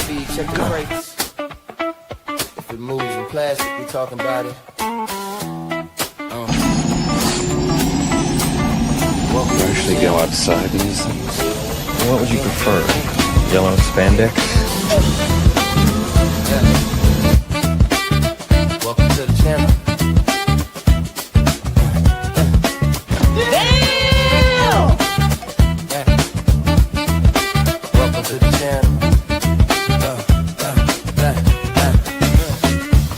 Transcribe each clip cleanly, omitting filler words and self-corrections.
speed, check the brakes. If it moves in plastic, we talking about it. You actually go outside and use them? What would you prefer? Yellow spandex? Welcome to the channel. Welcome to the channel.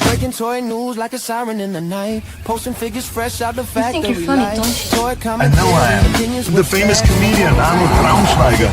Breaking toy news like a siren in the night. Posting figures fresh out the factory. You think you're funny, don't you? I know I am. The famous comedian Arnold Braunschweiger.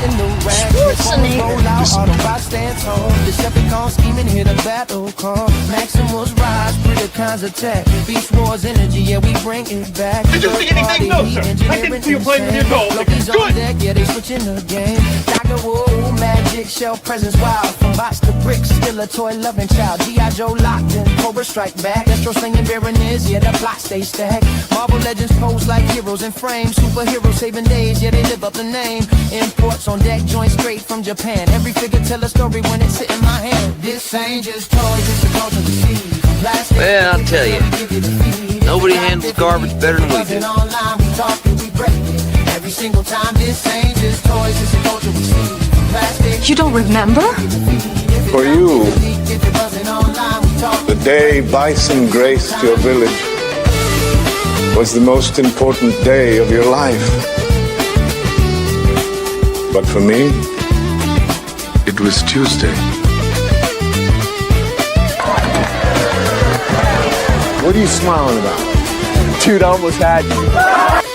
Decepticon scheming, hit a battle call. Maximus rise, pretty kinds attack. Beast Wars energy, yeah, we bring it back. Did you see anything? No, sir. I didn't see you playing with your doll. Loki's on deck, yeah, they switching the game. Dr. Wu, magic, shell presence wild. From box to bricks, still a toy loving child. G.I. Joe locked in, Cobra strike back. Destro slinging Baroness, yeah, the plot stays stacked. Marvel legends pose like heroes in frames. Superheroes saving days, yeah, they live up the name. Imports on deck, joints straight from Japan. Every figure tell a story when it's sitting in my hand. This ain't just toys, it's a culture to see. Plastic, well, I'll tell you, nobody handles garbage better than we do. Online, we talk and we break it. Every single time, this ain't just toys, it's a culture we see. Plastic, You don't remember? For you, the day Bison graced your village was the most important day of your life. But for me, it was Tuesday. What are you smiling about? Dude, I almost had you.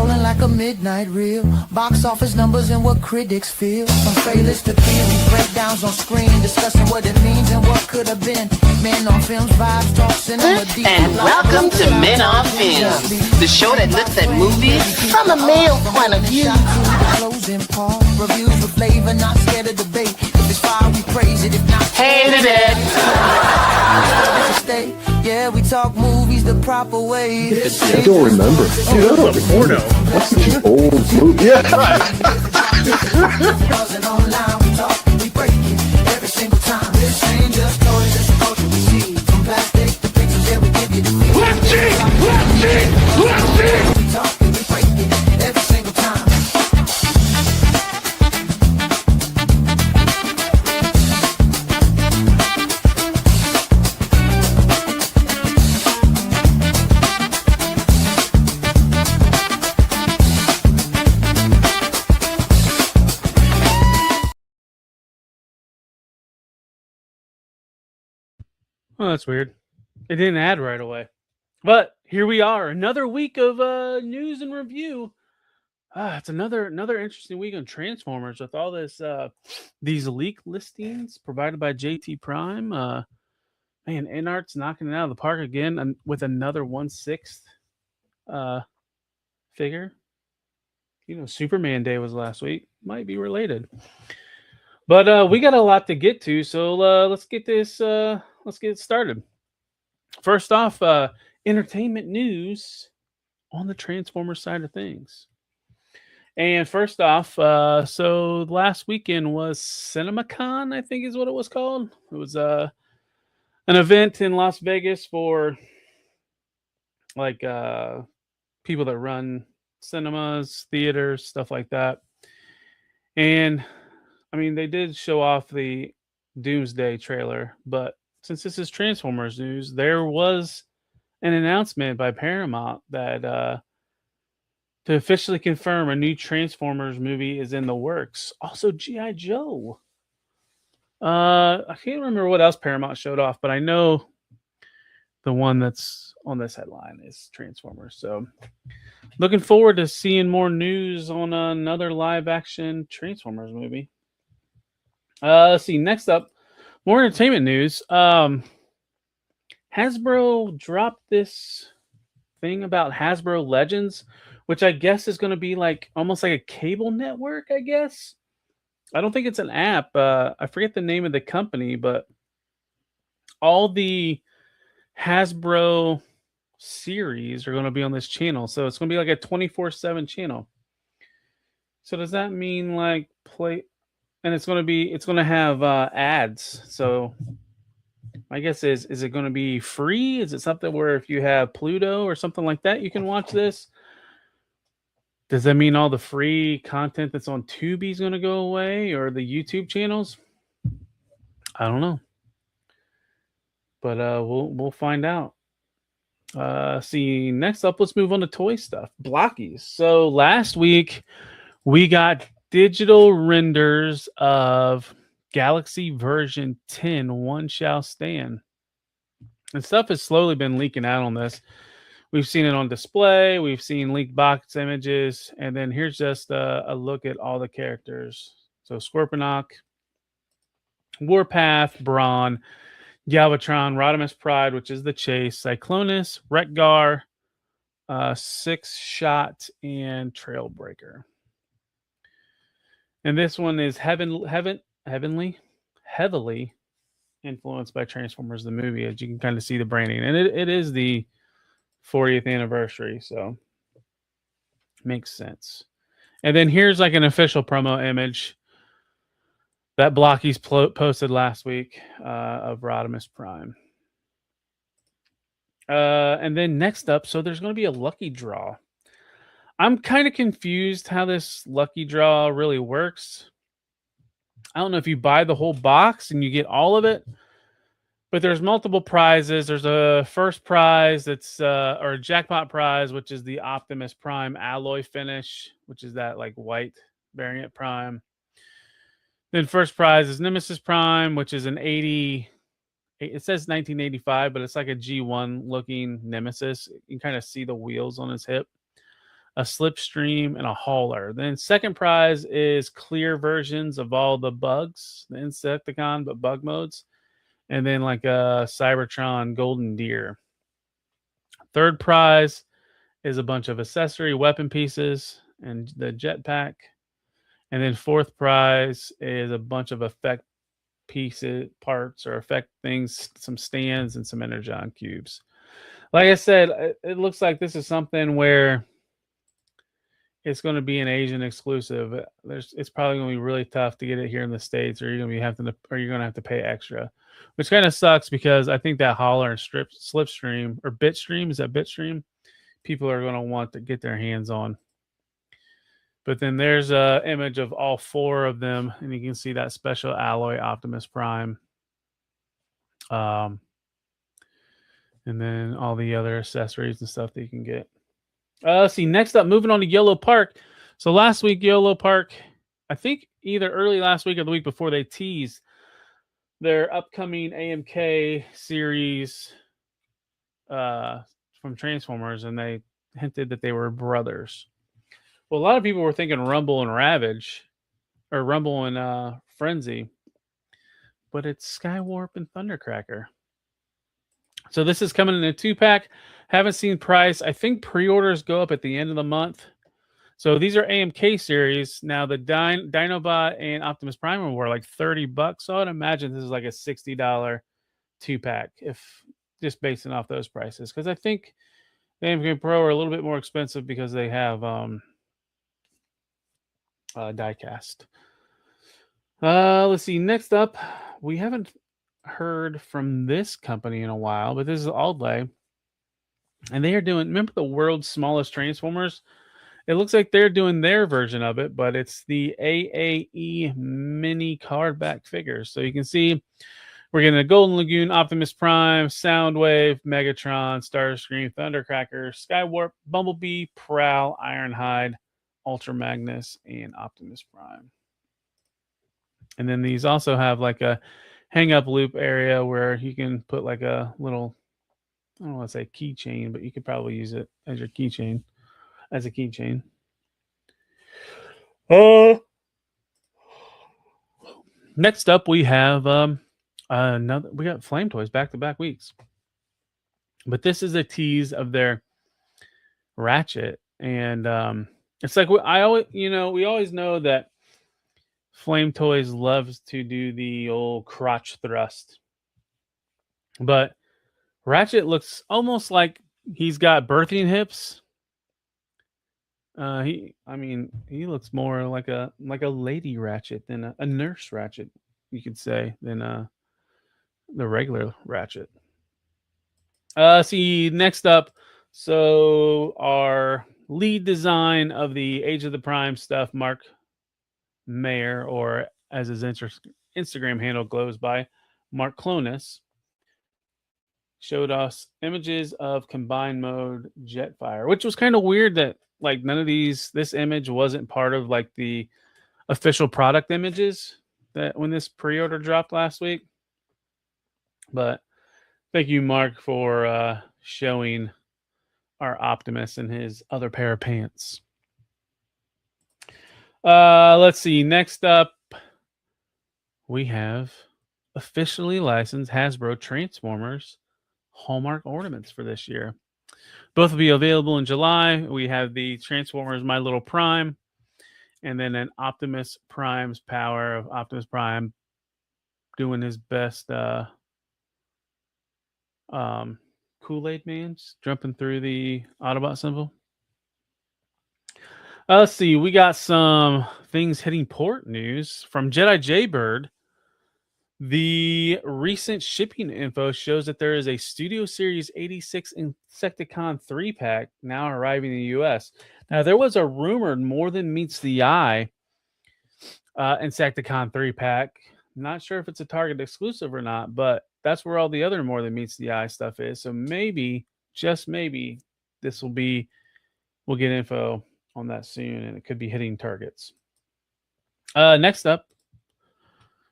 rolling like a midnight reel. Box office numbers and what critics feel. From trailers to theories, breakdowns on screen, discussing what it means and what could have been. Men on Films, vibes, talk, cinema, deep. And welcome to Men on Films, the show that looks at movies from a male point of view. Closing part, reviews with flavor, not scared of debate. If it's fire, we praise it. If not, Hated it. yeah, we talk movies the proper way. I don't remember. Dude, that's a porno. That's such an old movie. Yeah. Buzzing online, we talk and we break it every single time. This ain't just toys, it's a culture we see. From plastic to pictures, yeah, we give you the feel. Let's see. We talk and we break it every single time. Oh, that's weird. It didn't add right away. But here we are, another week of news and review. It's another interesting week on Transformers with all this these leak listings provided by JT Prime. Man, InArt's knocking it out of the park again and with another 1/6 figure. You know, Superman Day was last week. Might be related. But we got a lot to get to, so let's get this. Let's get started. First off, entertainment news on the Transformers side of things. And first off, so last weekend was CinemaCon, I think is what it was called. It was an event in Las Vegas for like people that run cinemas, theaters, stuff like that. And I mean, they did show off the Doomsday trailer, but since this is Transformers news, there was an announcement by Paramount that to officially confirm a new Transformers movie is in the works. Also, G.I. Joe. I can't remember what else Paramount showed off, but I know the one that's on this headline is Transformers. So looking forward to seeing more news on another live-action Transformers movie. Let's see. Next up, more entertainment news. Hasbro dropped this thing about Hasbro Legends, which I guess is going to be like almost like a cable network, I guess. I don't think it's an app. I forget the name of the company, but all the Hasbro series are going to be on this channel. So it's going to be like a 24/7 channel. So does that mean like and it's going to have ads. So my guess is it going to be free? Is it something where if you have Pluto or something like that, you can watch this? Does that mean all the free content that's on Tubi is going to go away, or the YouTube channels? I don't know, but we'll find out. See, next up, let's move on to toy stuff. Blockies. So last week we got digital renders of Galaxy version 10. One shall stand. And stuff has slowly been leaking out on this. We've seen it on display. We've seen leaked box images. And then here's just a look at all the characters. So Scorponok, Warpath, Brawn, Galvatron, Rodimus Pride, which is the chase, Cyclonus, Wreck-Gar, Six Shot, and Trailbreaker. And this one is heavily influenced by Transformers the movie, as you can kind of see the branding. And it is the 40th anniversary, so makes sense. And then here's like an official promo image that Blockies posted last week of Rodimus Prime. And then next up, so there's going to be a lucky draw. I'm kind of confused how this lucky draw really works. I don't know if you buy the whole box and you get all of it, but there's multiple prizes. There's a first prize that's or a jackpot prize, which is the Optimus Prime alloy finish, which is that like white variant Prime. Then first prize is Nemesis Prime, which is an 80. It says 1985, but it's like a G1 looking Nemesis. You can kind of see the wheels on his hip. A Slipstream, and a Hauler. Then second prize is clear versions of all the bugs, the Insecticon, but bug modes. And then like a Cybertron Golden Deer. Third prize is a bunch of accessory weapon pieces and the jetpack. And then fourth prize is a bunch of effect pieces, parts, or effect things, some stands, and some Energon cubes. Like I said, it looks like this is something where it's going to be an Asian exclusive. It's probably going to be really tough to get it here in the States, or you're going to have to pay extra, which kind of sucks because I think that Holler and Slipstream or Bitstream, is that Bitstream? People are going to want to get their hands on. But then there's an image of all four of them, and you can see that special alloy Optimus Prime. And then all the other accessories and stuff that you can get. See, next up, moving on to Yellow Park. So last week, Yellow Park, I think either early last week or the week before, they teased their upcoming AMK series from Transformers, and they hinted that they were brothers. Well, a lot of people were thinking Rumble and Ravage, or Rumble and Frenzy, but it's Skywarp and Thundercracker. So this is coming in a 2-pack. Haven't seen price. I think pre-orders go up at the end of the month. So these are AMK series. Now the Dinobot and Optimus Prime were like $30. So I'd imagine this is like a $60 2-pack, if just basing off those prices. Because I think the AMK Pro are a little bit more expensive because they have die-cast. Let's see. Next up, we haven't heard from this company in a while, but this is Aldley. And they are doing, remember the world's smallest Transformers? It looks like they're doing their version of it, but it's the AAE mini cardback figures. So you can see we're getting a Golden Lagoon, Optimus Prime, Soundwave, Megatron, Starscream, Thundercracker, Skywarp, Bumblebee, Prowl, Ironhide, Ultra Magnus, and Optimus Prime. And then these also have like a hang-up loop area where you can put like a little, I don't want to say keychain, but you could probably use it as your keychain, as a keychain. Next up, we have we got Flame Toys back-to-back weeks, but this is a tease of their Ratchet, and it's like we always know that Flame Toys loves to do the old crotch thrust, but Ratchet looks almost like he's got birthing hips. He looks more like a lady Ratchet than a nurse Ratchet, you could say, than the regular Ratchet. See, next up, so our lead design of the Age of the Prime stuff, Mark Mayer, or as his Instagram handle goes by, Mark Clonus, showed us images of combined mode Jetfire, which was kind of weird that like none of this image wasn't part of like the official product images that when this pre-order dropped last week. But thank you, Mark, for showing our Optimus in his other pair of pants. Let's see. Next up, we have officially licensed Hasbro Transformers Hallmark ornaments for this year. Both will be available in July. We have the Transformers My Little Prime, and then an Optimus Prime's power of Optimus Prime doing his best Kool-Aid Man's jumping through the Autobot symbol. Let's see. We got some things hitting port news from Jedi Jaybird. The recent shipping info shows that there is a Studio Series 86 Insecticon 3-pack now arriving in the U.S. Now, there was a rumored More Than Meets the Eye Insecticon 3-pack. Not sure if it's a Target exclusive or not, but that's where all the other More Than Meets the Eye stuff is. So maybe, just maybe, we'll get info on that soon, and it could be hitting Targets. Next up,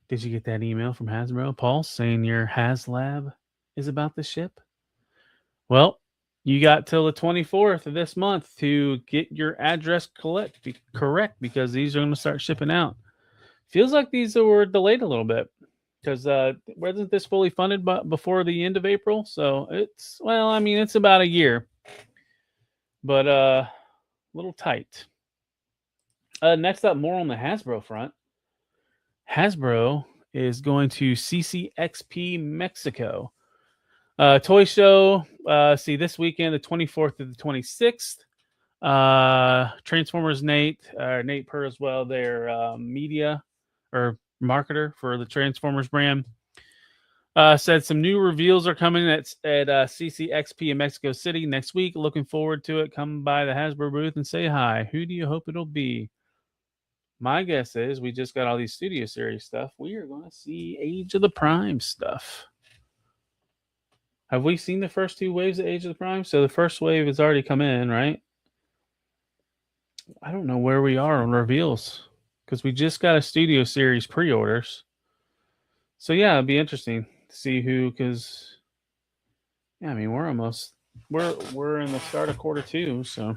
did you get that email from Hasbro, Paul, saying your HasLab is about to ship? Well, you got till the 24th of this month to get your address correct because these are going to start shipping out. Feels like these were delayed a little bit because wasn't this fully funded before the end of April? So it's about a year, but a little tight. Next up, more on the Hasbro front. Hasbro is going to CCXP Mexico. Toy show, this weekend, the 24th to the 26th. Transformers Nate Purr as well, their media or marketer for the Transformers brand, said some new reveals are coming at CCXP in Mexico City next week. Looking forward to it. Come by the Hasbro booth and say hi. Who do you hope it'll be? My guess is we just got all these Studio Series stuff. We are going to see Age of the Prime stuff. Have we seen the first two waves of Age of the Prime? So the first wave has already come in, right? I don't know where we are on reveals because we just got a Studio Series pre-orders. So yeah, it'd be interesting to see who, because yeah, we're in the start of quarter two, so.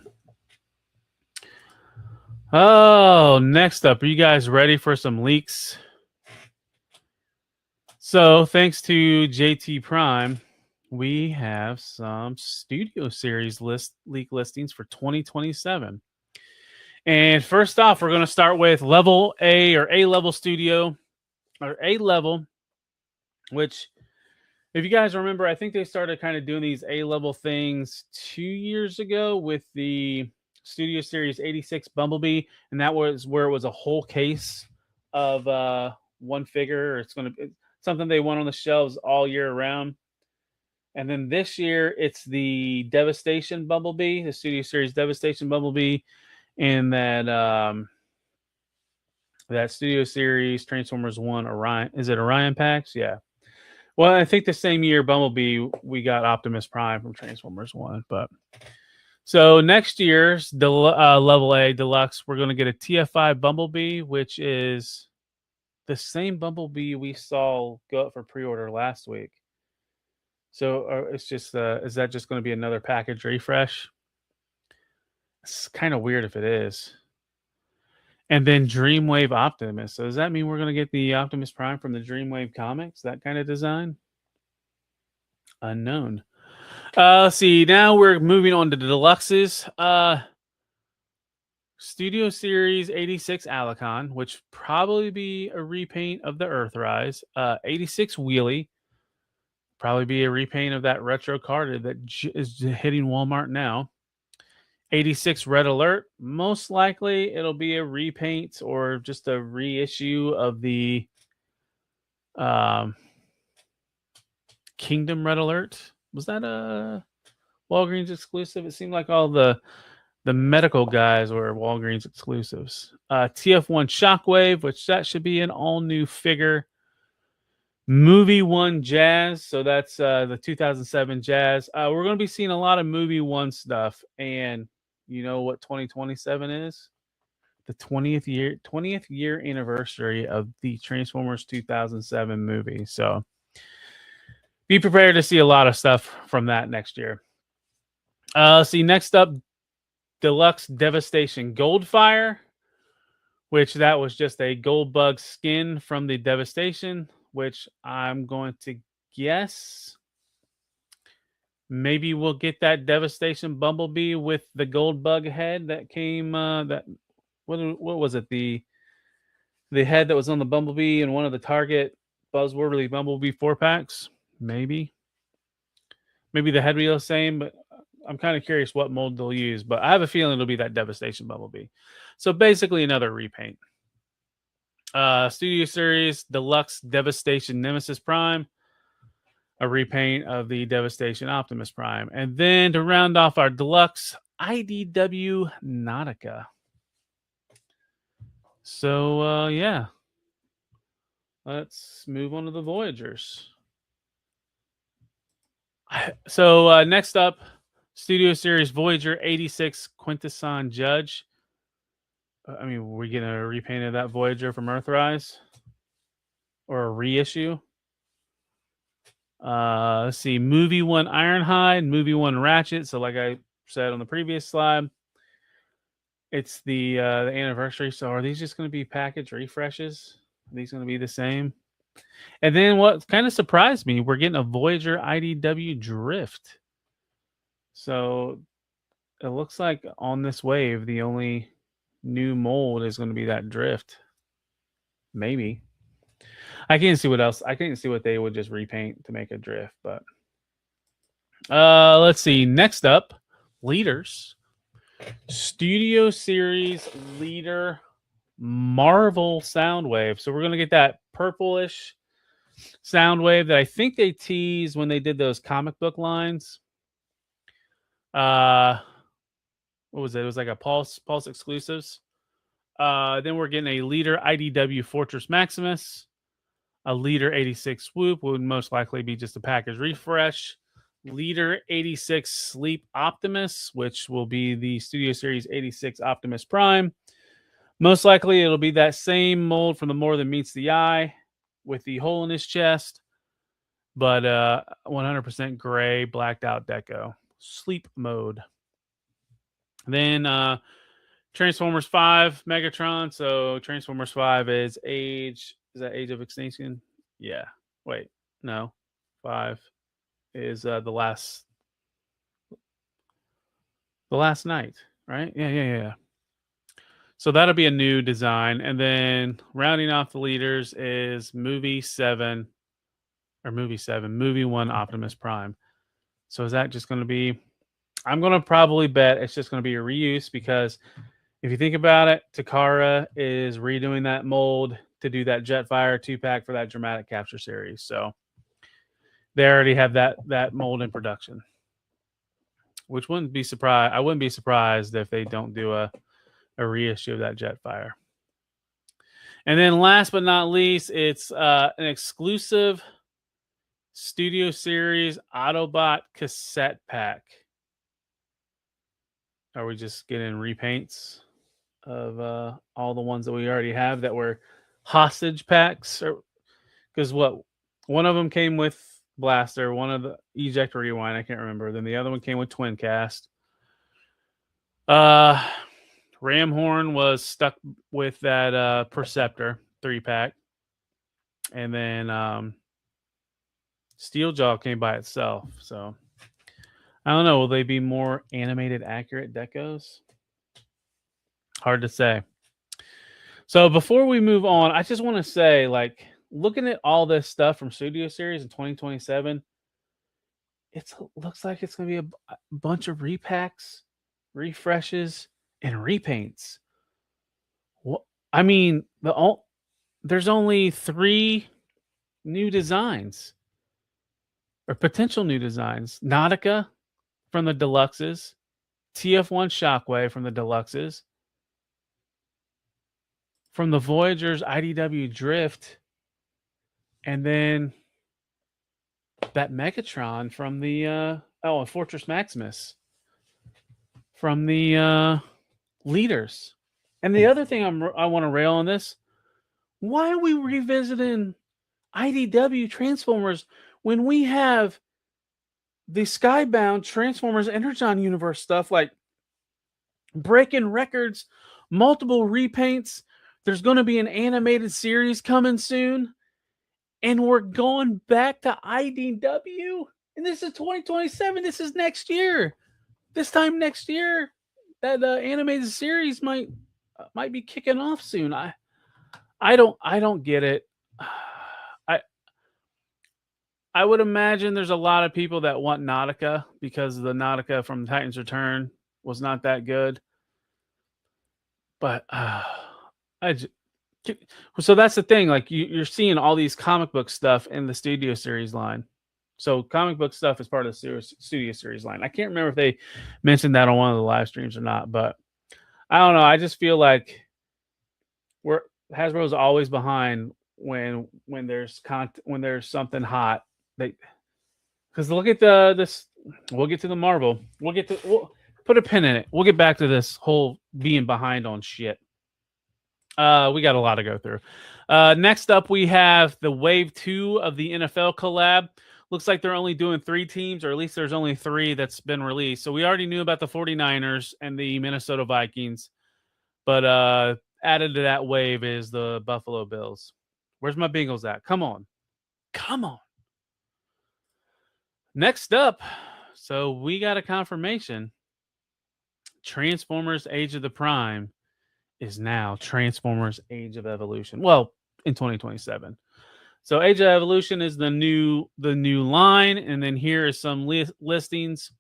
Oh, next up, are you guys ready for some leaks? So, thanks to JT Prime, we have some Studio Series leak listings for 2027. And first off, we're going to start with Level A or A-Level Studio, or A-Level, which, if you guys remember, I think they started kind of doing these A-Level things 2 years ago with the Studio Series 86 Bumblebee, and that was where it was a whole case of one figure. It's something they want on the shelves all year round. And then this year, it's the Devastation Bumblebee, the Studio Series Devastation Bumblebee, and that Studio Series Transformers 1 Orion. Is it Orion packs? Yeah. Well, I think the same year Bumblebee, we got Optimus Prime from Transformers 1, but. So next year's Level A Deluxe, we're going to get a TFI Bumblebee, which is the same Bumblebee we saw go up for pre-order last week. So it's just, is that just going to be another package refresh? It's kind of weird if it is. And then Dreamwave Optimus. So does that mean we're going to get the Optimus Prime from the Dreamwave comics? That kind of design? Unknown. Let's see. Now we're moving on to the deluxes. Studio Series 86 Alicon, which probably be a repaint of the Earthrise. 86 Wheelie, probably be a repaint of that retro card that is hitting Walmart now. 86 Red Alert. Most likely it'll be a repaint or just a reissue of the Kingdom Red Alert. Was that a Walgreens exclusive? It seemed like all the medical guys were Walgreens exclusives. TF1 Shockwave, which that should be an all new figure. Movie One Jazz, so that's the 2007 Jazz. We're going to be seeing a lot of Movie One stuff, and you know what 2027 is? The 20th year anniversary of the Transformers 2007 movie. So be prepared to see a lot of stuff from that next year. See, next up, Deluxe Devastation Goldfire, which that was just a gold bug skin from the Devastation, which I'm going to guess maybe we'll get that Devastation Bumblebee with the gold bug head that came. What was it? The head that was on the Bumblebee and one of the Target Buzzworthy Bumblebee 4-packs. Maybe the head will be the same, but I'm kind of curious what mold they'll use. But I have a feeling it'll be that Devastation Bumblebee. So basically another repaint. Studio Series Deluxe Devastation Nemesis Prime, a repaint of the Devastation Optimus Prime. And then to round off our Deluxe IDW Nautica. So, yeah. Let's move on to the Voyagers. So, next up, Studio Series Voyager 86 Quintesson Judge. I mean, we're getting a repaint of that Voyager from Earthrise? Or a reissue? Let's see. Movie One Ironhide, Movie One Ratchet. So, like I said on the previous slide, it's the anniversary. So, are these just going to be package refreshes? Are these going to be the same? And then what kind of surprised me, we're getting a Voyager IDW Drift. So, it looks like on this wave, the only new mold is going to be that Drift. Maybe. I can't see what else. I can't see what they would just repaint to make a Drift, but let's see. Next up, Leaders. Studio Series Leader Marvel Soundwave. So we're going to get that purplish Soundwave that I think they teased when they did those comic book lines. What was it? It was like a Pulse exclusives. Then we're getting a Leader IDW Fortress Maximus. A Leader 86 Swoop would most likely be just a package refresh. Leader 86 Sleep Optimus, which will be the Studio Series 86 Optimus Prime. Most likely it'll be that same mold from the More Than Meets the Eye with the hole in his chest, but 100% gray, blacked out deco. Sleep mode. Then Transformers 5 Megatron. So Transformers 5 is Age. Is that Age of Extinction? Yeah. Wait. No. 5 is the last night, right? Yeah. So that'll be a new design. And then rounding off the leaders is Movie 1 Optimus Prime. So is that just going to be, I'm going to probably bet it's just going to be a reuse, because if you think about it, Takara is redoing that mold to do that Jetfire 2-pack for that Dramatic Capture series. So they already have that mold in production, which wouldn't be surprised. I wouldn't be surprised if they don't do a reissue of that Jetfire. And then last but not least, it's an exclusive Studio Series Autobot cassette pack. Are we just getting repaints of all the ones that we already have that were hostage packs? Or because one of them came with Blaster, one of the Eject Rewind, I can't remember. Then the other one came with Twin Cast. Ramhorn was stuck with that Perceptor 3-pack. And then Steeljaw came by itself. So I don't know. Will they be more animated, accurate decos? Hard to say. So before we move on, I just want to say, like, looking at all this stuff from Studio Series in 2027, it looks like it's going to be a bunch of repacks refreshes, and repaints. What? I mean, there's only 3 new designs or potential new designs. Nautica from the deluxes, TF1 Shockwave from the deluxes, from the Voyagers IDW Drift, and then that Megatron from the Fortress Maximus from the leaders. And the other thing I want to rail on this: why are we revisiting IDW Transformers when we have the Skybound Transformers Energon Universe stuff, like breaking records, multiple repaints? There's going to be an animated series coming soon, and we're going back to IDW. And this is 2027. This is next year. This time next year, that animated series might be kicking off soon. I don't get it. I would imagine there's a lot of people that want Nautica because the Nautica from Titan's Return was not that good. But so that's the thing. Like you're seeing all these comic book stuff in the Studio Series line. So comic book stuff is part of the Studio Series line. I can't remember if they mentioned that on one of the live streams or not, but I don't know. I just feel like Hasbro's always behind when there's something hot. Because look at this. We'll get to the Marvel. We'll put a pin in it. We'll get back to this whole being behind on shit. We got a lot to go through. Next up, we have the Wave 2 of the NFL collab. Looks like they're only doing 3 teams, or at least there's only 3 that's been released. So we already knew about the 49ers and the Minnesota Vikings. But added to that wave is the Buffalo Bills. Where's my Bengals at? Come on. Next up, so we got a confirmation. Transformers Age of the Prime is now Transformers Age of Evolution. Well, in 2027. So Age of Evolution is the new line, and then here is some listings.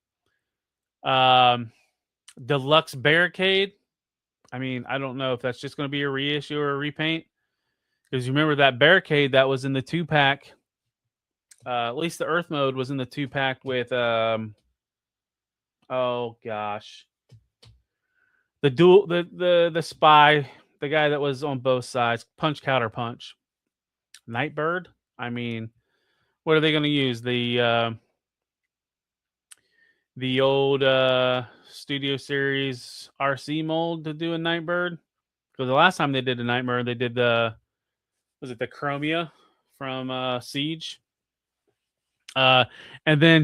Deluxe Barricade. I mean, I don't know if that's just going to be a reissue or a repaint, because you remember that Barricade that was in the 2-pack. At least the Earth mode was in the 2-pack with oh gosh, the spy, the guy that was on both sides, punch counter punch, Nightbird. I mean, what are they going to use? The old Studio Series RC mold to do a Nightbird? Because the last time they did a Nightbird, they did the Chromia from Siege. And then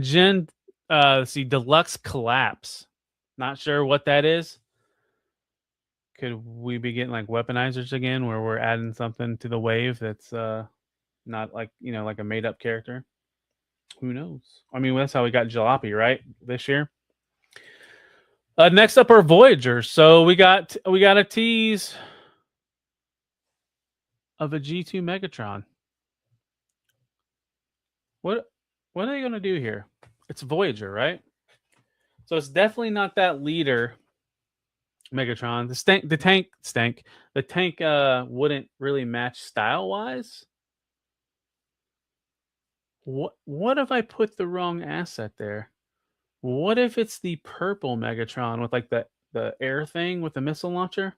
Deluxe Collapse. Not sure what that is. Could we be getting like weaponizers again, where we're adding something to the wave that's not like, like a made up character? Who knows? I mean, that's how we got Jalopy, right? This year. Next up are Voyagers. So we got a tease of a G2 Megatron. What are they going to do here? It's Voyager, right? So it's definitely not that leader Megatron. The tank wouldn't really match style-wise. What if I put the wrong asset there? What if it's the purple Megatron with like the air thing with the missile launcher,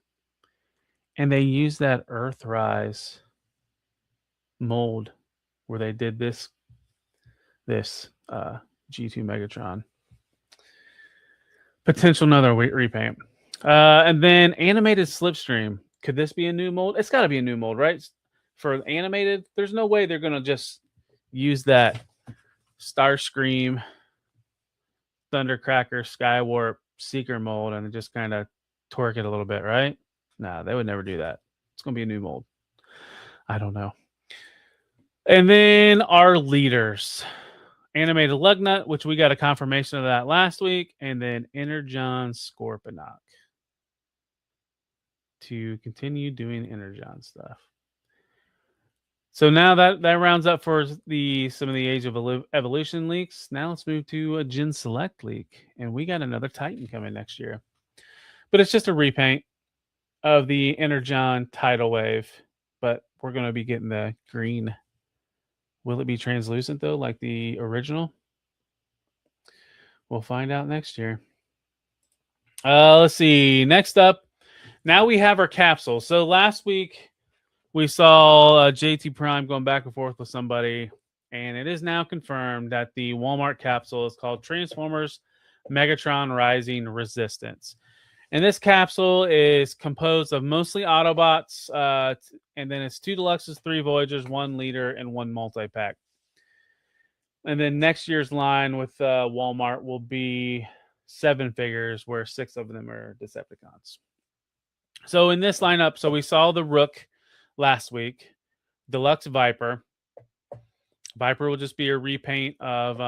and they use that Earthrise mold where they did this G2 Megatron? Potential another repaint. And then animated Slipstream. Could this be a new mold? It's got to be a new mold, right? For animated, there's no way they're going to just use that Starscream, Thundercracker, Skywarp, Seeker mold and just kind of torque it a little bit, right? Nah, they would never do that. It's going to be a new mold. I don't know. And then our leaders. Animated Lugnut, which we got a confirmation of that last week, and then Energon Scorponok to continue doing Energon stuff. So now that rounds up for some of the Age of Evolution leaks. Now let's move to a Gen Select leak, and we got another Titan coming next year. but it's just a repaint of the Energon Tidal Wave. But we're going to be getting the green. Will it be translucent though, like the original? We'll find out next year. Let's see. Next up, now we have our capsule. So last week we saw JT Prime going back and forth with somebody, and it is now confirmed that the Walmart capsule is called Transformers Megatron Rising Resistance. And this capsule is composed of mostly Autobots, and then it's 2 Deluxes, 3 Voyagers, 1 Leader, and 1 multi-pack. And then next year's line with Walmart will be 7 figures, where 6 of them are Decepticons. So in this lineup, so we saw the Rook last week, Deluxe Viper. Viper will just be a repaint of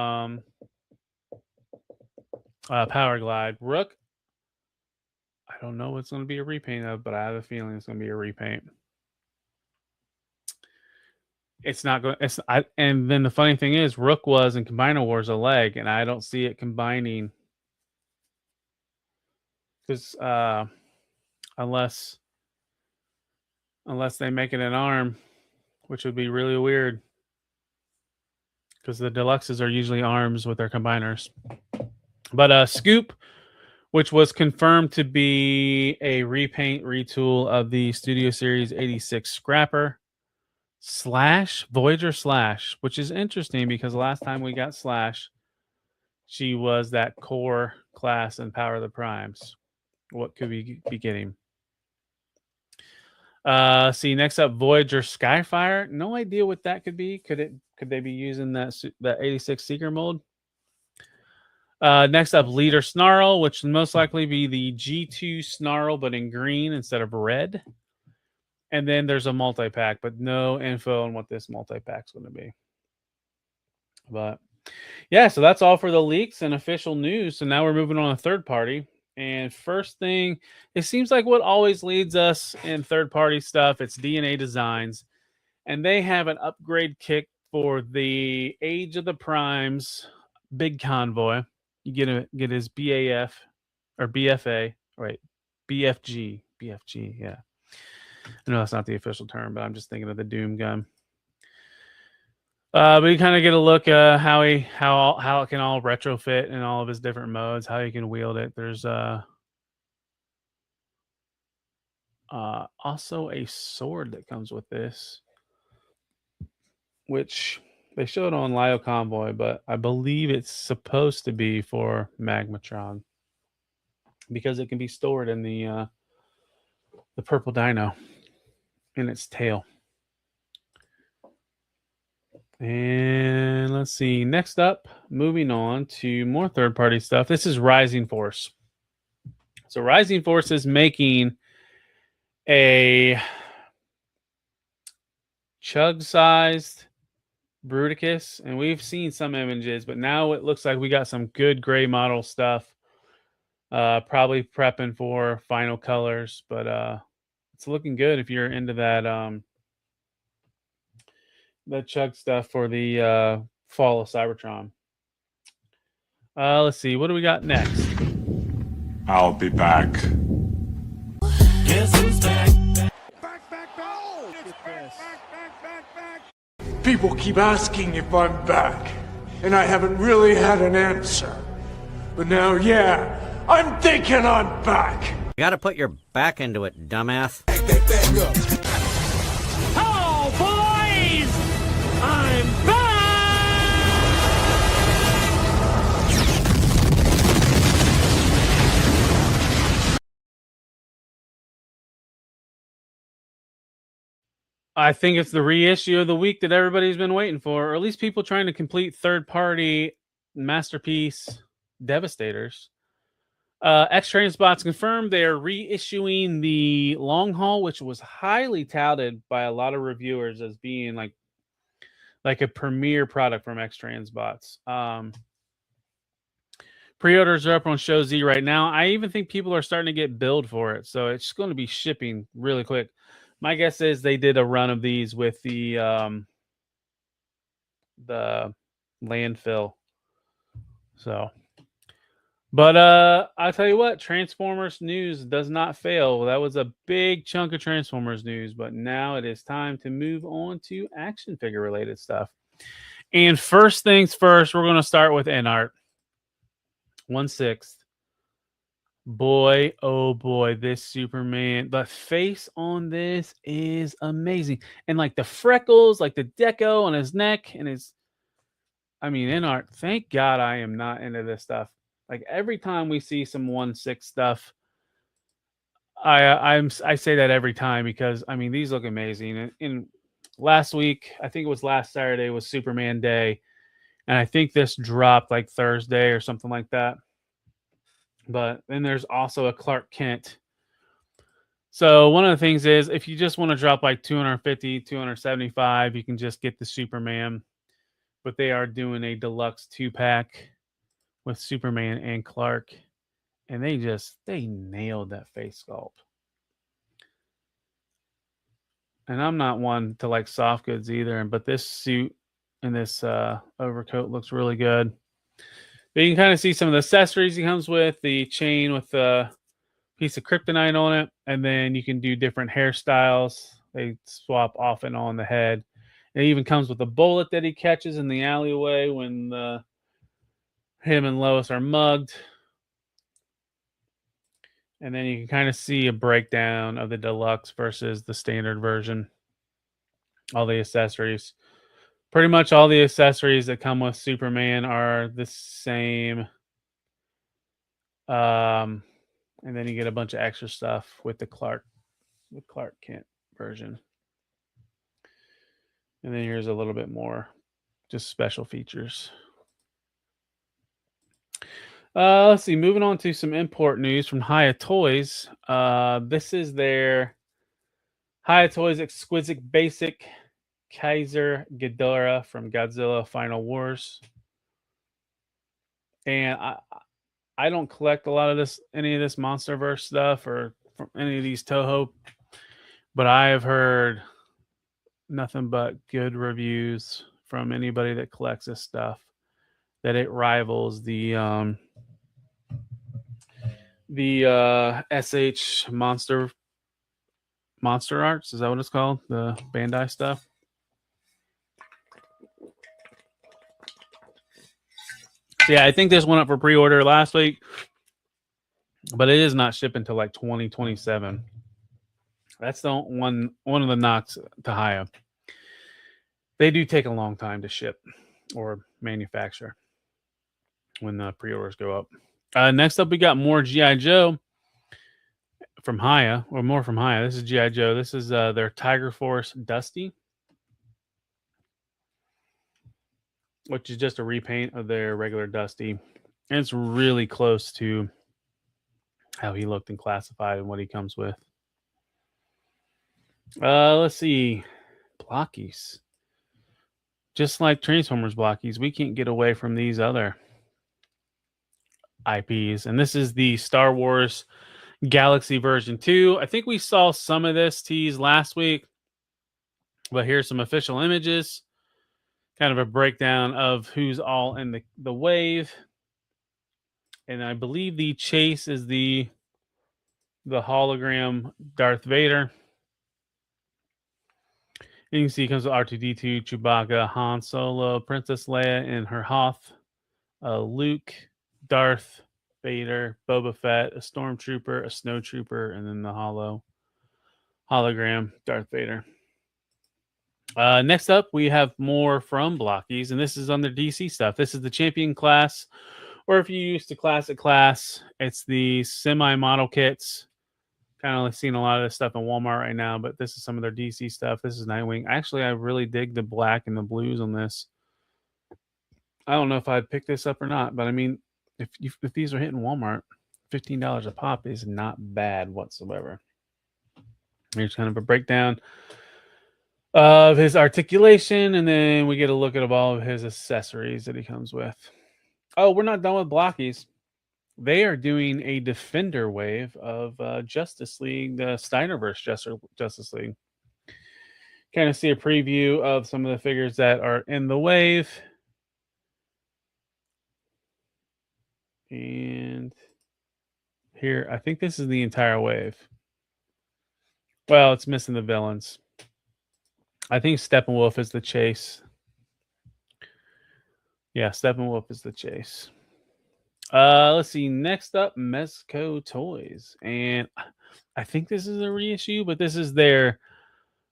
Power Glide. Rook, I don't know what's going to be a repaint of, but I have a feeling it's going to be a repaint. It's not going. And then the funny thing is, Rook was in Combiner Wars a leg, and I don't see it combining because unless they make it an arm, which would be really weird, because the Deluxes are usually arms with their combiners. But Scoop, which was confirmed to be a repaint retool of the Studio Series 86 Scrapper / Voyager /, which is interesting because last time we got /, she was that core class in Power of the Primes. What could we be getting? See, next up, Voyager Skyfire. No idea what that could be. Could they be using that 86 Seeker mold? Next up, Leader Snarl, which would most likely be the G2 Snarl, but in green instead of red. And then there's a multi-pack, but no info on what this multi-pack is going to be. But yeah, so that's all for the leaks and official news. So now we're moving on to third party. And first thing, it seems like what always leads us in third party stuff, it's DNA Designs. And they have an upgrade kit for the Age of the Primes Big Convoy. You get his BAF or BFA, right? BFG, yeah. I know that's not the official term, but I'm just thinking of the Doom gun. But you kind of get a look how it can all retrofit in all of his different modes, how you can wield it. There's also a sword that comes with this, which they showed on Lio Convoy, but I believe it's supposed to be for Magmatron because it can be stored in the purple dino in its tail. And let's see. Next up, moving on to more third-party stuff. This is Rising Force. So Rising Force is making a chug-sized Bruticus, and we've seen some images, but now it looks like we got some good gray model stuff. Probably prepping for final colors, but it's looking good if you're into that chug stuff for the fall of Cybertron. Let's see, what do we got next? I'll be back. Guess who's back? People keep asking if I'm back, and I haven't really had an answer. But now, yeah, I'm thinking I'm back. You gotta put your back into it, dumbass. Hello, boys! I'm back! I think it's the reissue of the week that everybody's been waiting for, or at least people trying to complete third-party Masterpiece Devastators. X-Train Spots confirmed they are reissuing the Long Haul, which was highly touted by a lot of reviewers as being like a premier product from X-Train Spots. Pre-orders are up on Show Z right now. I even think people are starting to get billed for it, so it's going to be shipping really quick. My guess is they did a run of these with the landfill. So But I'll tell you what, Transformers news does not fail. That was a big chunk of Transformers news, but now it is time to move on to action figure related stuff. And first things first, we're going to start with NART. 1/6. Boy, oh boy, this Superman, the face on this is amazing. And like the freckles, like the deco on his neck and his, I mean, NART, thank God I am not into this stuff. Like every time we see some 1/6 stuff, I say that every time because I mean these look amazing. And in last week, I think it was last Saturday was Superman Day, and I think this dropped like Thursday or something like that. But then there's also a Clark Kent. So one of the things is if you just want to drop like 250, 275, you can just get the Superman. But they are doing a deluxe 2-pack with Superman and Clark. And they nailed that face sculpt. And I'm not one to like soft goods either, but this suit and this overcoat looks really good. But you can kind of see some of the accessories he comes with, the chain with the piece of kryptonite on it, and then you can do different hairstyles. They swap off and on the head. It even comes with a bullet that he catches in the alleyway when him and Lois are mugged. And then you can kind of see a breakdown of the deluxe versus the standard version. All the accessories. Pretty much all the accessories that come with Superman are the same. And then you get a bunch of extra stuff with the Clark Kent version. And then here's a little bit more, just special features. Let's see. Moving on to some import news from Hiya Toys. This is their Hiya Toys Exquisite Basic Kaiser Ghidorah from Godzilla Final Wars. And I don't collect a lot of any of this MonsterVerse stuff or from any of these Toho, but I have heard nothing but good reviews from anybody that collects this stuff that it rivals the SH Monster Arts. Is that what it's called? The Bandai stuff. So yeah, I think this went up for pre-order last week, but it is not shipping until like 2027. That's the one of the knocks to Hiya. They do take a long time to ship or manufacture when the pre-orders go up. Next up, we got more G.I. Joe from Hiya, or more from Hiya. This is G.I. Joe. This is their Tiger Force Dusty, which is just a repaint of their regular Dusty. And it's really close to how he looked in Classified and what he comes with. Let's see. Blockies. Just like Transformers Blockies, we can't get away from these other IPs. And this is the Star Wars Galaxy version 2. I think we saw some of this tease last week, but here's some official images. Kind of a breakdown of who's all in the wave. And I believe the chase is the hologram Darth Vader. And you can see it comes with R2-D2, Chewbacca, Han Solo, Princess Leia in her Hoth, Luke, Darth Vader, Boba Fett, a Stormtrooper, a Snowtrooper, and then the hologram Darth Vader. Next up, we have more from Blockies, and this is on their DC stuff. This is the Champion class, or if you use the Classic class, it's the semi-model kits. Kind of like seeing a lot of this stuff in Walmart right now, but this is some of their DC stuff. This is Nightwing. Actually, I really dig the black and the blues on this. I don't know if I'd pick this up or not, but I mean, if these are hitting Walmart, $15 a pop is not bad whatsoever. Here's kind of a breakdown of his articulation, and then we get a look at all of his accessories that he comes with. Oh, we're not done with Blockies. They are doing a Defender wave of Justice League, the Steinerverse Justice League. Kind of see a preview of some of the figures that are in the wave. And here, I think this is the entire wave. Well, it's missing the villains. I think Steppenwolf is the chase. Yeah, Steppenwolf is the chase. Let's see. Next up, Mezco Toys. And I think this is a reissue, but this is their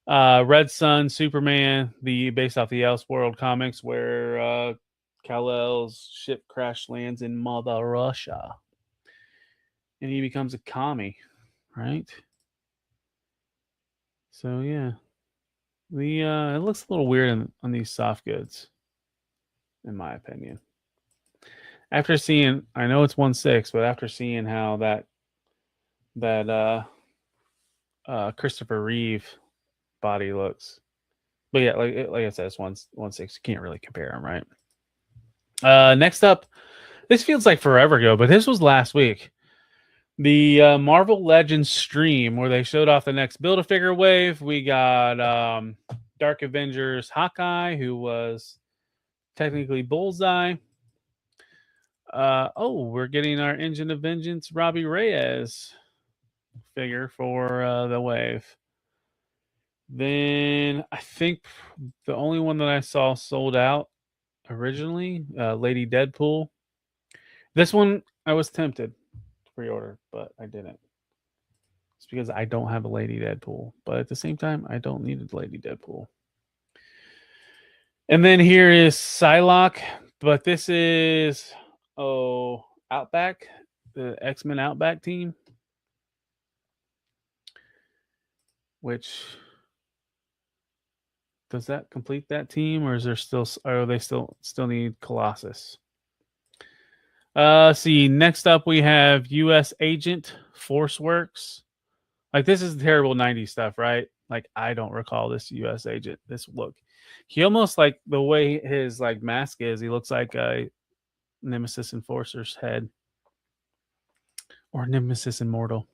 Red Sun Superman, based off the Elseworld comics, where Kal-El's ship crash lands in Mother Russia. And he becomes a commie, right? So yeah. It looks a little weird on these soft goods, in my opinion. After seeing, I know it's 1/6, but after seeing how that Christopher Reeve body looks, but yeah, like I said, it's 1/6. You can't really compare them, right? Next up, this feels like forever ago, but this was last week. The Marvel Legends stream where they showed off the next Build-A-Figure wave. We got Dark Avengers Hawkeye, who was technically Bullseye. We're getting our Engine of Vengeance Robbie Reyes figure for the wave. Then I think the only one that I saw sold out originally, Lady Deadpool. This one I was tempted to pre-order, but I didn't. It's because I don't have a Lady Deadpool, but at the same time, I don't need a Lady Deadpool. And then here is Psylocke, but this is Outback, the X-Men Outback team, which does that complete that team, or is there still? Or they still need Colossus? See, next up we have U.S. Agent Forceworks. Like, this is terrible 90s stuff, right? Like, I don't recall this U.S. Agent. This look, he almost, like, the way his like mask is, he looks like a Nemesis Enforcer's head, or Nemesis Immortal.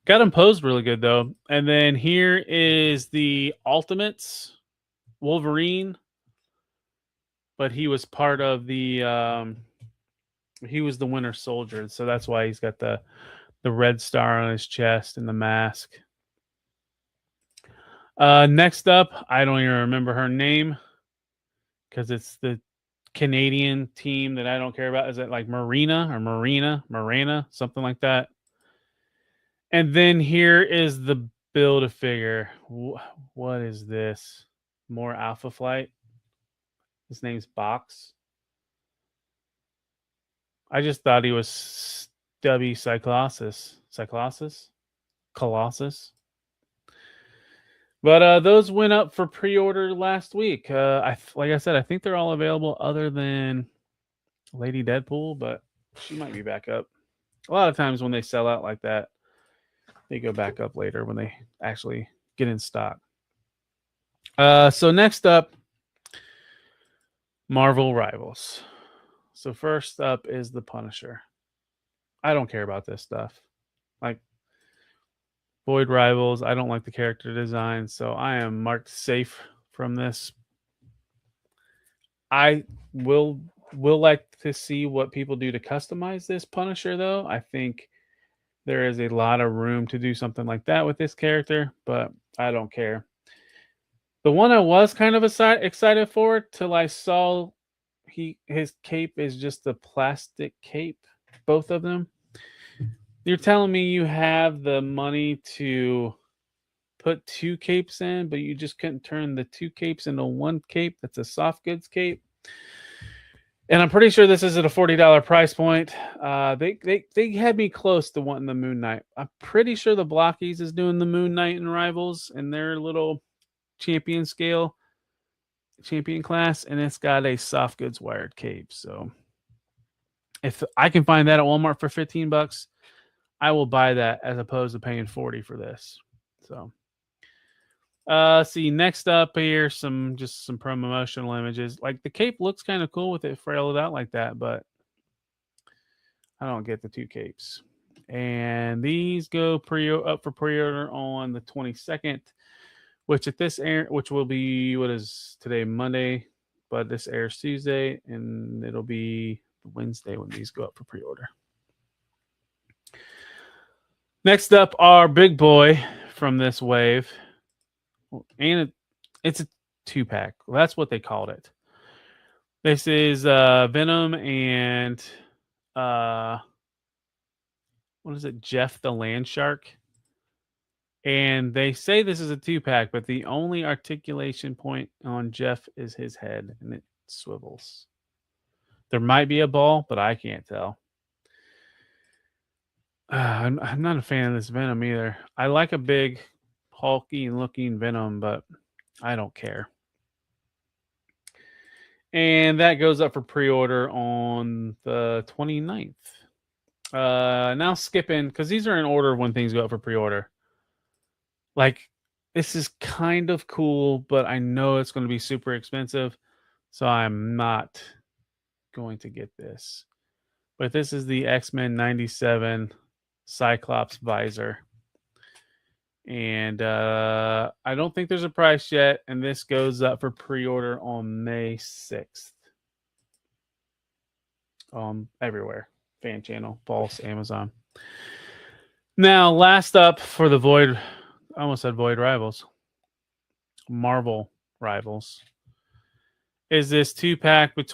Got him posed really good though. And then here is the Ultimates Wolverine, but he was part of the he was the Winter Soldier, so that's why he's got the red star on his chest and the mask. Next up, I don't even remember her name because it's the Canadian team that I don't care about. Is it like Marina, something like that? And then here is the Build-A-Figure. What is this? More Alpha Flight. His name's Box. I just thought he was Stubby Colossus. But those went up for pre-order last week. Like I said, I think they're all available other than Lady Deadpool, but she might be back up. A lot of times when they sell out like that, they go back up later when they actually get in stock. So next up, Marvel Rivals. So first up is the Punisher. I don't care about this stuff. Like, Void Rivals, I don't like the character design, so I am marked safe from this. I will like to see what people do to customize this Punisher, though. I think there is a lot of room to do something like that with this character, but I don't care. The one I was kind of excited for till I saw his cape is just a plastic cape, both of them. You're telling me you have the money to put two capes in, but you just couldn't turn the two capes into one cape that's a soft goods cape? And I'm pretty sure this is at a $40 price point. They had me close to wanting the Moon Knight. I'm pretty sure the Blockies is doing the Moon Knight and Rivals in their little champion class, and it's got a soft goods wired cape. So if I can find that at Walmart for $15, I will buy that as opposed to paying $40 for this. So see, next up here, some promotional images. Like, the cape looks kind of cool with it frailed out like that, but I don't get the two capes. And these go up for pre-order on the 22nd, which will be, what is today, Monday, but this airs Tuesday, and it'll be Wednesday when these go up for pre-order. Next up, our big boy from this wave, and it's a 2-pack. Well, that's what they called it. This is Venom and what is it? Jeff the Land Shark. And they say this is a 2-pack, but the only articulation point on Jeff is his head, and it swivels. There might be a ball, but I can't tell. I'm not a fan of this Venom either. I like a big, hulky looking Venom, but I don't care. And that goes up for pre-order on the 29th. Now skipping, because these are in order when things go up for pre-order. Like, this is kind of cool, but I know it's going to be super expensive, so I'm not going to get this. But this is the X-Men 97 Cyclops visor. And I don't think there's a price yet, and this goes up for pre-order on May 6th. Everywhere. Fan channel, False, Amazon. Now, last up for the Void... I almost said Void Rivals. Marvel Rivals. Is this 2-pack with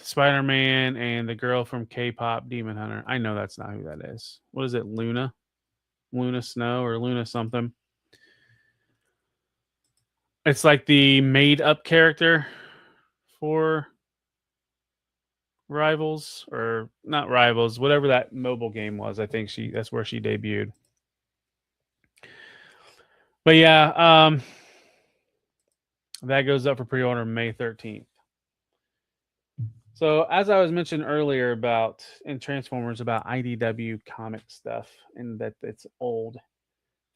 Spider-Man and the girl from K-pop Demon Hunter. I know that's not who that is. What is it? Luna? Luna Snow or Luna something. It's like the made-up character for Rivals, or not Rivals, whatever that mobile game was. I think that's where she debuted. But yeah, that goes up for pre-order May 13th. So as I was mentioning earlier in Transformers about IDW comic stuff and that it's old,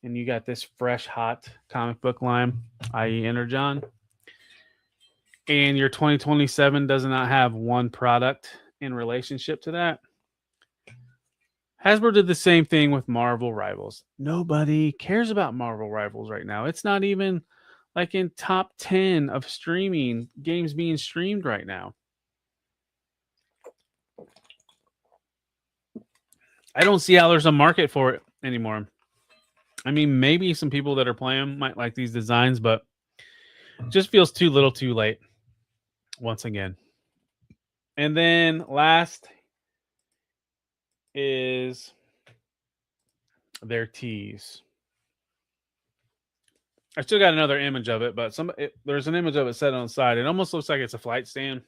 and you got this fresh, hot comic book line, i.e. Energon, and your 2027 does not have one product in relationship to that. Hasbro did the same thing with Marvel Rivals. Nobody cares about Marvel Rivals right now. It's not even like in top 10 of streaming games being streamed right now. I don't see how there's a market for it anymore. I mean, maybe some people that are playing might like these designs, but it just feels too little too late once again. And then last is their tees. I still got another image of it, but there's an image of it set on the side. It almost looks like it's a flight stand.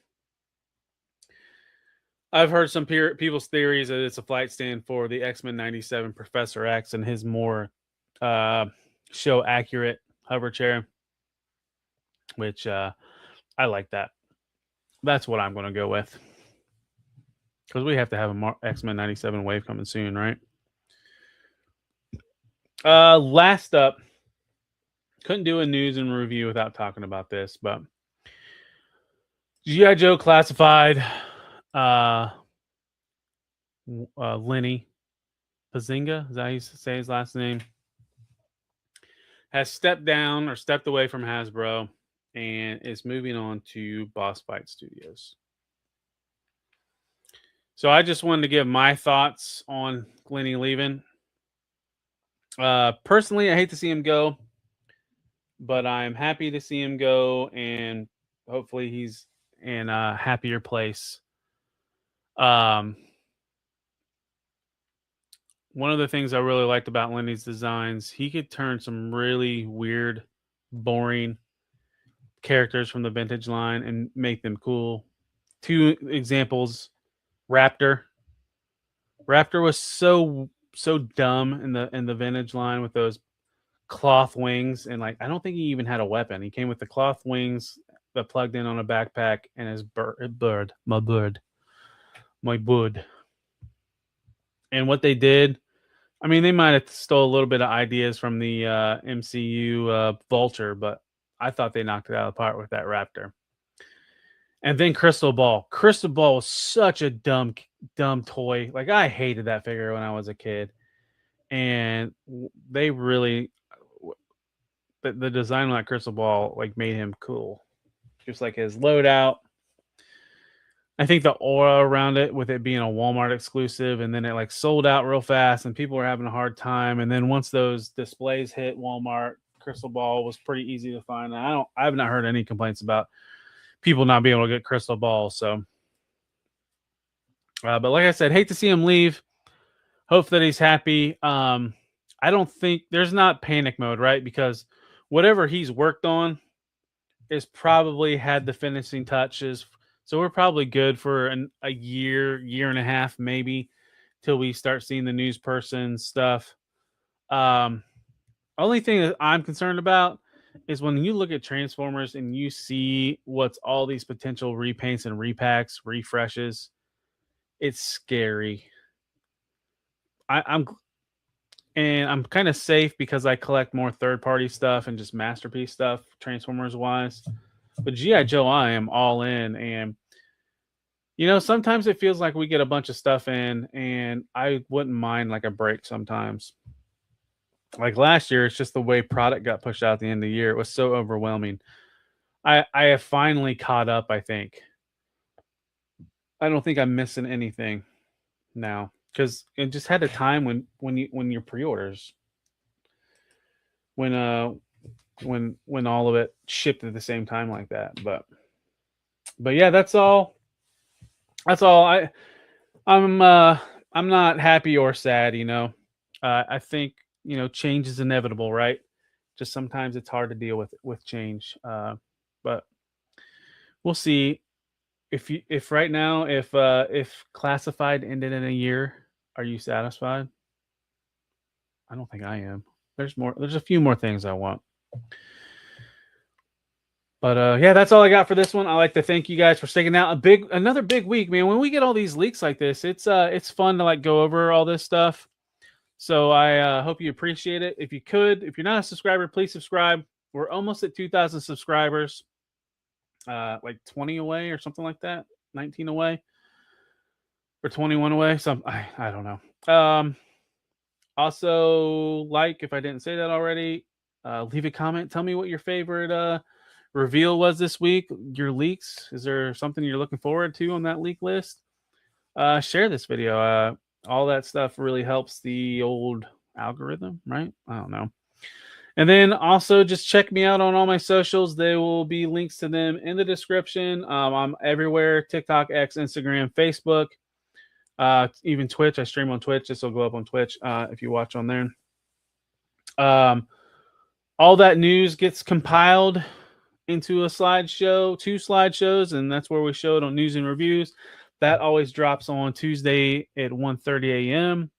I've heard some people's theories that it's a flight stand for the X-Men 97 Professor X and his more show accurate hover chair, which I like that. That's what I'm going to go with. Because we have to have a X-Men 97 wave coming soon, right? Last up, couldn't do a news and review without talking about this, but G.I. Joe Classified, Lenny Pazinga, is that how you say his last name? Has stepped away from Hasbro and is moving on to Boss Fight Studios. So I just wanted to give my thoughts on Lenny leaving. Personally, I hate to see him go, but I'm happy to see him go, and hopefully he's in a happier place. One of the things I really liked about Lenny's designs, he could turn some really weird, boring characters from the vintage line and make them cool. 2 examples. Raptor was so dumb in the vintage line with those cloth wings, and like I don't think he even had a weapon. He came with the cloth wings that plugged in on a backpack and his my bird. And what they did, I mean, they might have stole a little bit of ideas from the MCU Vulture, but I thought they knocked it out of the park with that Raptor. And then Crystal Ball. Crystal Ball was such a dumb toy. Like, I hated that figure when I was a kid. And they really... The design on that Crystal Ball, like, made him cool. Just like his loadout. I think the aura around it, with it being a Walmart exclusive, and then it like sold out real fast, and people were having a hard time. And then once those displays hit Walmart, Crystal Ball was pretty easy to find. And I have not heard any complaints about people not being able to get Crystal Ball. So, but like I said, hate to see him leave. Hope that he's happy. I don't think there's not panic mode, right? Because whatever he's worked on is probably had the finishing touches. So we're probably good for a year and a half, maybe, till we start seeing the news person stuff. Only thing that I'm concerned about is when you look at Transformers and you see what's all these potential repaints and repacks, refreshes. It's scary. I'm kind of safe because I collect more third-party stuff and just masterpiece stuff, Transformers-wise. But G.I. Joe, I am all in. And, sometimes it feels like we get a bunch of stuff in, and I wouldn't mind like a break sometimes. Like last year, it's just the way product got pushed out at the end of the year. It was so overwhelming. I have finally caught up, I think. I don't think I'm missing anything now. Because it just had a time when your pre-orders, when all of it shipped at the same time like that. But yeah, that's all. I'm not happy or sad. I think change is inevitable, right? Just sometimes it's hard to deal with change. But we'll see. If right now, if Classified ended in a year, are you satisfied? I don't think I am. There's a few more things I want. But yeah, that's all I got for this one. I like to thank you guys for sticking out. Another big week, man. When we get all these leaks like this, it's fun to like go over all this stuff. So I hope you appreciate it. If you're not a subscriber, please subscribe. We're almost at 2,000 subscribers. Like 20 away or something like that. 19 away. Or 21 away. I don't know. Also, if I didn't say that already, leave a comment. Tell me what your favorite reveal was this week. Your leaks. Is there something you're looking forward to on that leak list? Share this video. All that stuff really helps the old algorithm, right? I don't know. And then also just check me out on all my socials. There will be links to them in the description. I'm everywhere: TikTok, X, Instagram, Facebook. Even Twitch. I stream on Twitch. This will go up on Twitch if you watch on there. All that news gets compiled into a slideshow, 2 slideshows, and that's where we show it on News and Reviews. That always drops on Tuesday at 1:30 a.m.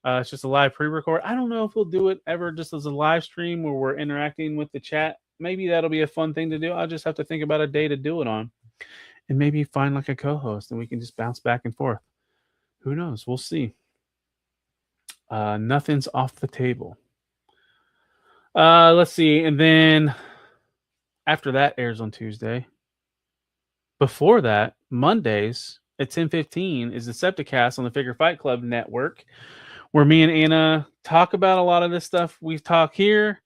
It's just a live pre-record. I don't know if we'll do it ever just as a live stream where we're interacting with the chat. Maybe that'll be a fun thing to do. I'll just have to think about a day to do it on. And maybe find like a co-host and we can just bounce back and forth. Who knows? We'll see. Nothing's off the table. Let's see. And then after that airs on Tuesday. Before that, Mondays at 10:15 is the Septicast on the Figure Fight Club network, where me and Anna talk about a lot of this stuff we talk here,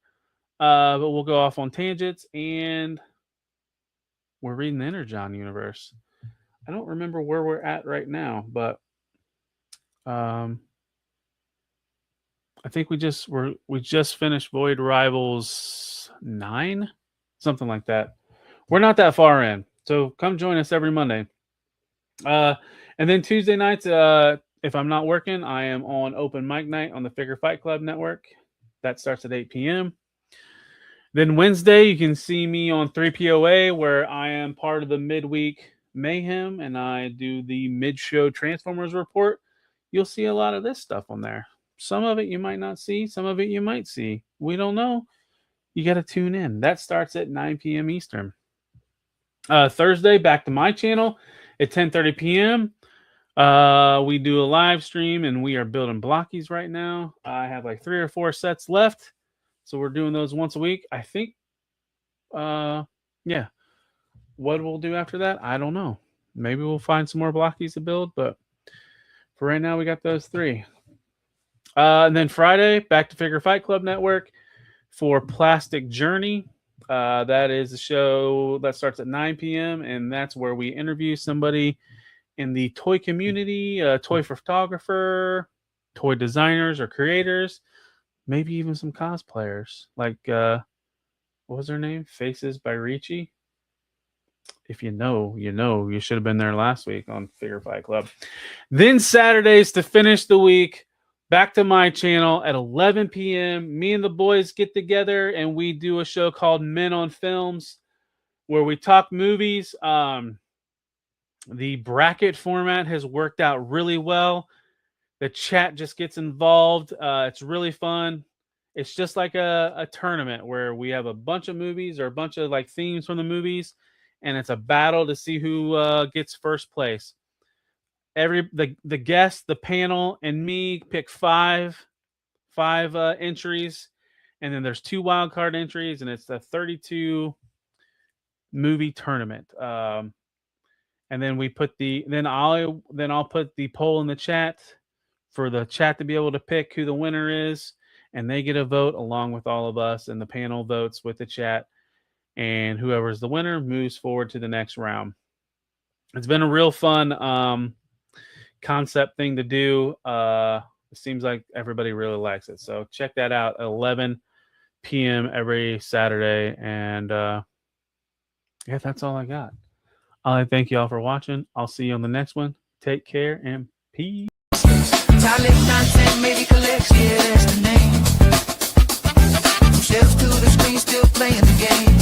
but we'll go off on tangents, and we're reading the Energon universe. I don't remember where we're at right now, but I think we just finished Void Rivals 9, something like that. We're not that far in, so come join us every Monday. And then Tuesday nights, if I'm not working, I am on Open Mic Night on the Figure Fight Club network. That starts at 8 p.m. Then Wednesday, you can see me on 3POA, where I am part of the midweek mayhem, and I do the mid-show Transformers report. You'll see a lot of this stuff on there. Some of it you might not see. Some of it you might see. We don't know. You got to tune in. That starts at 9 p.m. Eastern. Thursday, back to my channel at 10:30 p.m. We do a live stream, and we are building blockies right now. I have like 3 or 4 sets left, so we're doing those once a week. I think, yeah. What we'll do after that, I don't know. Maybe we'll find some more blockies to build, but for right now, we got those 3. And then Friday, back to Figure Fight Club Network for Plastic Journey. That is a show that starts at 9 p.m. and that's where we interview somebody in the toy community, a toy photographer, toy designers or creators, maybe even some cosplayers. Like, what was her name? Faces by Ricci. If you know, you know. You should have been there last week on Figure Fight Club. Then Saturdays to finish the week, back to my channel at 11 p.m. Me and the boys get together and we do a show called Men on Films where we talk movies. The bracket format has worked out really well. The chat just gets involved. It's really fun. It's just like a tournament where we have a bunch of movies or a bunch of like themes from the movies, and it's a battle to see who gets first place. The guest, the panel, and me pick five entries, and then there's 2 wild card entries, and it's the 32 movie tournament. And then we put I'll put the poll in the chat for the chat to be able to pick who the winner is, and they get a vote along with all of us, and the panel votes with the chat, and whoever's the winner moves forward to the next round. It's been a real fun concept thing to do. It seems like everybody really likes it, so check that out at 11 p.m. every Saturday. And yeah, that's all I got. I thank you all for watching. I'll see you on the next one. Take care and peace. Talent content, maybe collects, yeah, that's the name. From shelves to the screen, still playing the game.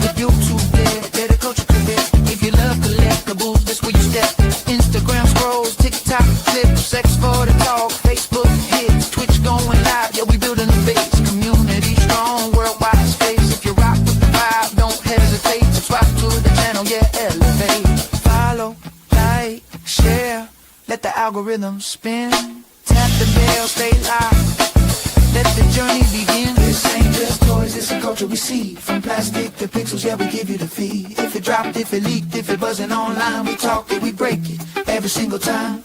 With YouTube there, better culture connect. If you love collectibles, that's where you step. Instagram scrolls, TikTok clips, sex for the talk, Facebook hits, Twitch going live, yeah, we building a base. Community strong, worldwide space. If you rock with the vibe, don't hesitate. Subscribe to the channel, yeah, elevate. Follow, like, share. Let the algorithm spin. Tap the bell, stay live. Let the journey begin. This ain't just toys, it's a culture we see. From plastic to pixels, yeah, we give you the feed. If it dropped, if it leaked, if it buzzing online, we talk it, we break it every single time.